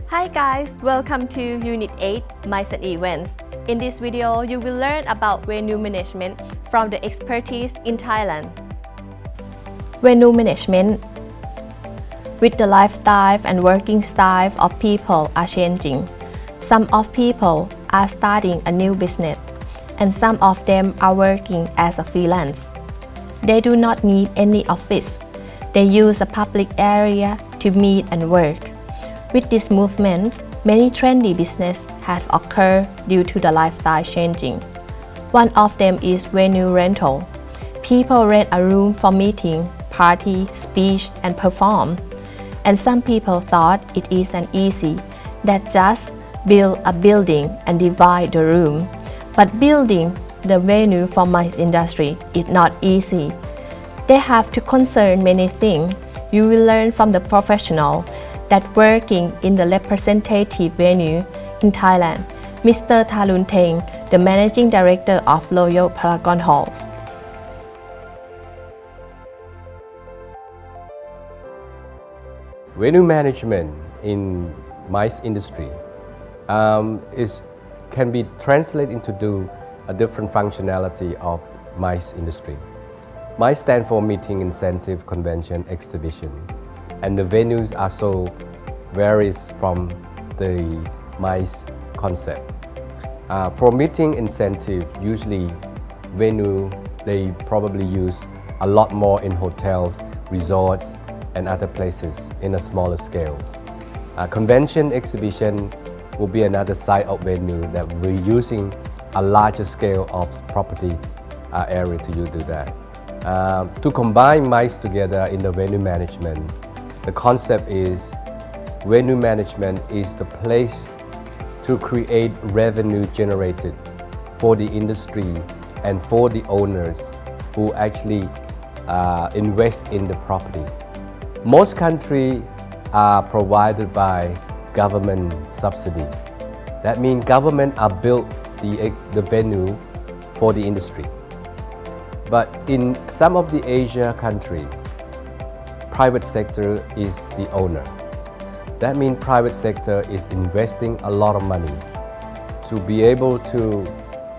Hi guys, welcome to Unit 8 Mindset Events. In this video, you will learn about venue management from the expertise in Thailand. Venue management. With the lifestyle and working style of people are changing. Some of people are starting a new business, and some of them are working as a freelance. They do not need any office. They use a public area to meet and work. With this movement, many trendy businesses have occurred due to the lifestyle changing. One of them is venue rental. People rent a room for meeting, party, speech, and perform. And some people thought it is an easy that just build a building and divide the room. But building the venue for my industry is not easy. They have to concern many things. You will learn from the professional that working in the representative venue in Thailand, Mr. Tharun Theng, the Managing Director of Royal Paragon Halls. Venue management in MICE industry can be translated into a different functionality of MICE industry. MICE stands for Meeting, Incentive, Convention, Exhibition. And the venues are so varies from the MICE concept. For meeting incentive, usually venue, they probably use a lot more in hotels, resorts, and other places in a smaller scales. Convention exhibition will be another side of venue that we're using a larger scale of property area to do that. To combine MICE together in the venue management, the concept is venue management is the place to create revenue generated for the industry and for the owners who actually invest in the property. Most countries are provided by government subsidy. That means government are built the venue for the industry. But in some of the Asia countries, private sector is the owner. That means private sector is investing a lot of money to be able to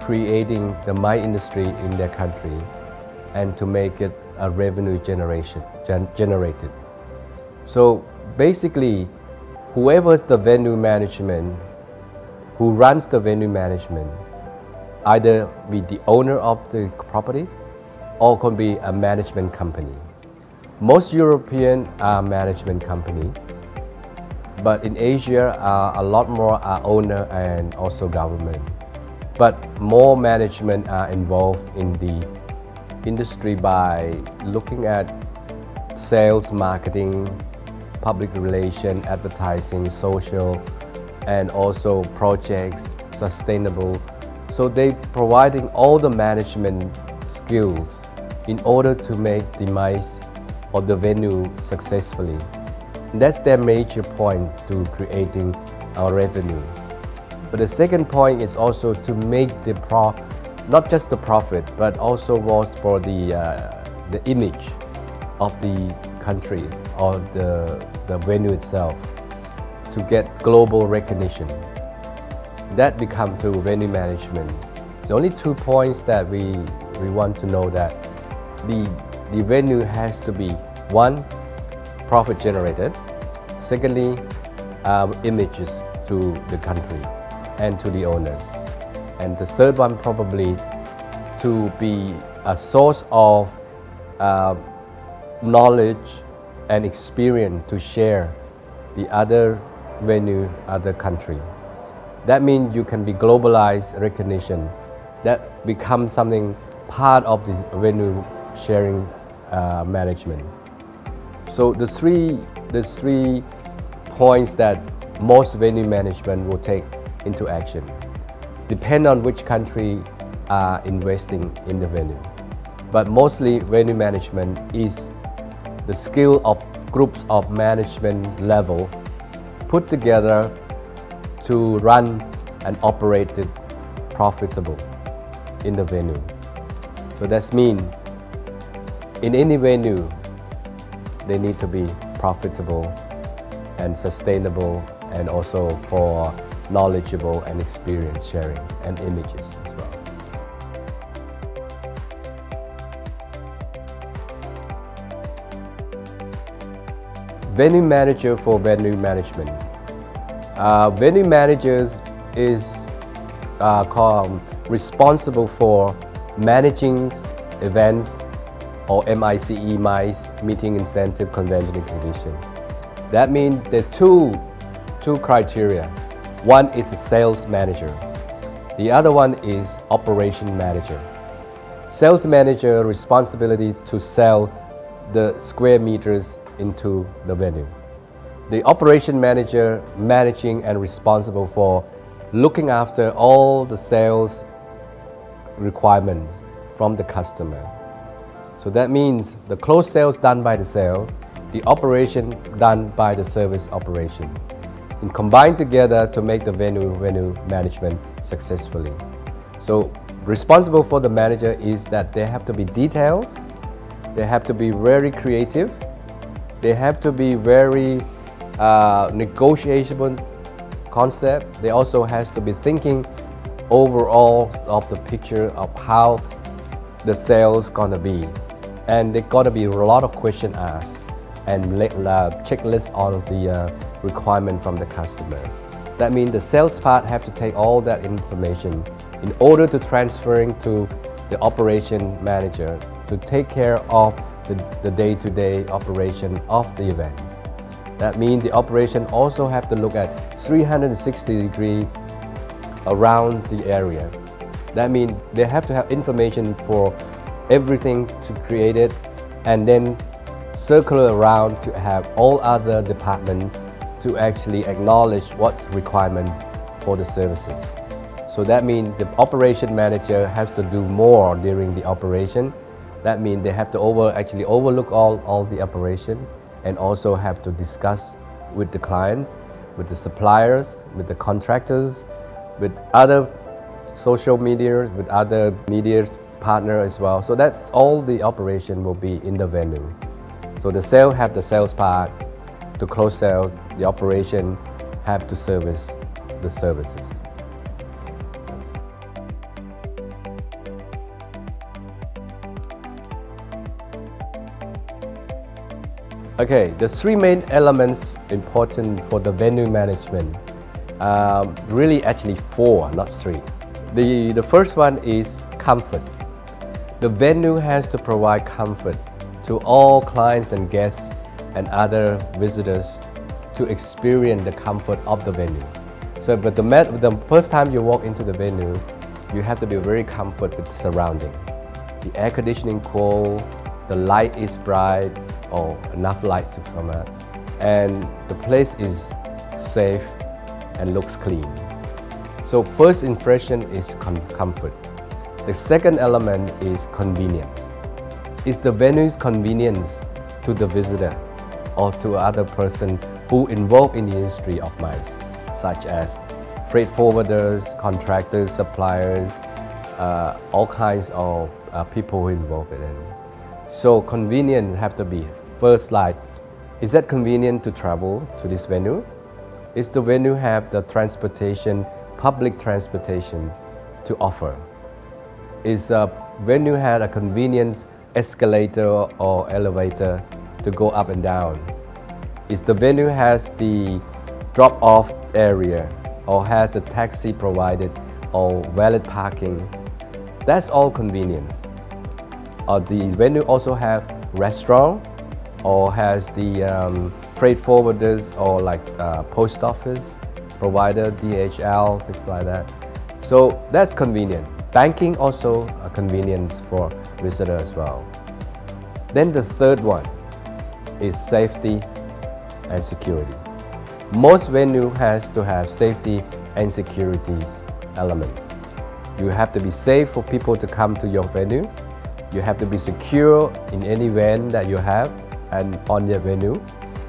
creating the MICE industry in their country and to make it a revenue generated. So basically, whoever's the venue management, who runs the venue management, either be the owner of the property or can be a management company. Most European are management company, but in Asia a lot more are owner and also government. But more management are involved in the industry by looking at sales, marketing, public relation, advertising, social, and also projects, sustainable. So they providing all the management skills in order to make the MICE or the venue successfully. And that's their major point to creating our revenue. But the second point is also to make the not just the profit, but also was for the image of the country or the venue itself to get global recognition. That becomes to venue management. The only 2 points that we want to know that the venue has to be, one, profit generated, secondly, images to the country and to the owners, and the third one probably to be a source of knowledge and experience to share the other venue, other country. That means you can be globalized recognition. That becomes something part of the venue sharing management. So the three points that most venue management will take into action depend on which country are investing in the venue. But mostly venue management is the skill of groups of management level put together to run and operate it profitable in the venue. So that means in any venue, they need to be profitable and sustainable and also for knowledgeable and experience sharing and images as well. Venue manager for venue management. Venue managers is responsible for managing events or MICE, Meeting Incentive Convention Exhibition. That means there are two criteria. One is a sales manager. The other one is operation manager. Sales manager responsibility to sell the square meters into the venue. The operation manager managing and responsible for looking after all the sales requirements from the customer. So that means the closed sales done by the sales, the operation done by the service operation, and combined together to make the venue management successfully. So responsible for the manager is that they have to be details, they have to be very creative, they have to be very negotiable concept. They also has to be thinking overall of the picture of how the sales gonna be, and there gotta be a lot of question asked and checklist on the requirement from the customer. That means the sales part have to take all that information in order to transferring to the operation manager to take care of the day-to-day operation of the events. That means the operation also have to look at 360 degrees around the area. That means they have to have information for everything to create it, and then circle around to have all other departments to actually acknowledge what's requirement for the services. So that means the operation manager has to do more during the operation. That means they have to overlook all the operation, and also have to discuss with the clients, with the suppliers, with the contractors, with other social media, with other media partners as well. So that's all the operation will be in the venue. So the sale have the sales part, to close sales, the operation have to service the services. Okay, the three main elements important for the venue management. Really actually four, not three. The first one is comfort. The venue has to provide comfort to all clients and guests and other visitors to experience the comfort of the venue. So but the first time you walk into the venue, you have to be very comfortable with the surrounding. The air conditioning cool, the light is bright, or enough light to come out, and the place is safe and looks clean. So first impression is comfort. The second element is convenience. It's the venue's convenience to the visitor or to other person who involved in the industry of MICE, such as freight forwarders, contractors, suppliers, all kinds of people involved in it. So convenience have to be first slide. Is that convenient to travel to this venue? Is the venue have the transportation, public transportation to offer? Is a venue had a convenience escalator or elevator to go up and down? Is the venue has the drop-off area or has the taxi provided or valet parking? That's all convenience. Or the venue also have restaurant or has the freight forwarders or like post office provider, DHL, things like that. So that's convenient. Banking also a convenience for visitors as well. Then the third one is safety and security. Most venue has to have safety and security elements. You have to be safe for people to come to your venue. You have to be secure in any event that you have and on your venue.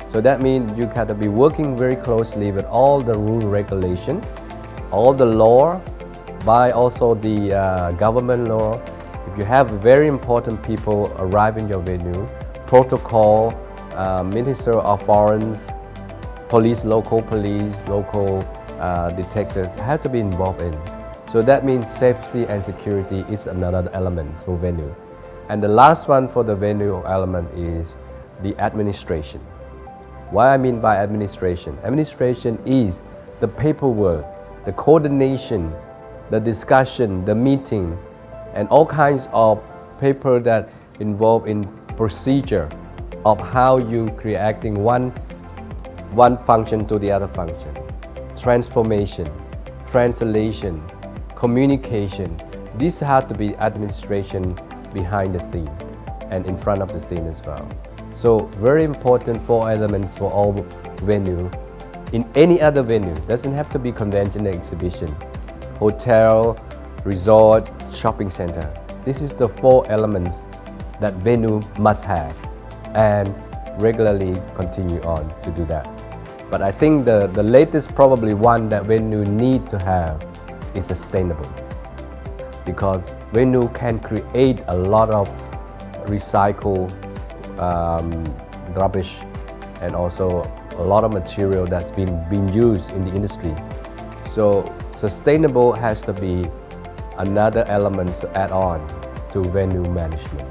So that means you have to be working very closely with all the rule regulation, all the law, by also the government law. If you have very important people arrive in your venue, protocol, Minister of Foreign, local detectives have to be involved in. So that means safety and security is another element for venue. And the last one for the venue element is the administration. What I mean by administration? Administration is the paperwork, the coordination, the discussion, the meeting, and all kinds of paper that involve in procedure of how you creating one function to the other function. Transformation, translation, communication. These have to be administration behind the scene and in front of the scene as well. So very important 4 elements for all venue. In any other venue, doesn't have to be convention and exhibition, hotel, resort, shopping center. This is the 4 elements that venue must have and regularly continue on to do that. But I think the latest probably one that venue need to have is sustainable, because venue can create a lot of recycled rubbish and also a lot of material that's been used in the industry. So sustainable has to be another element to add on to venue management.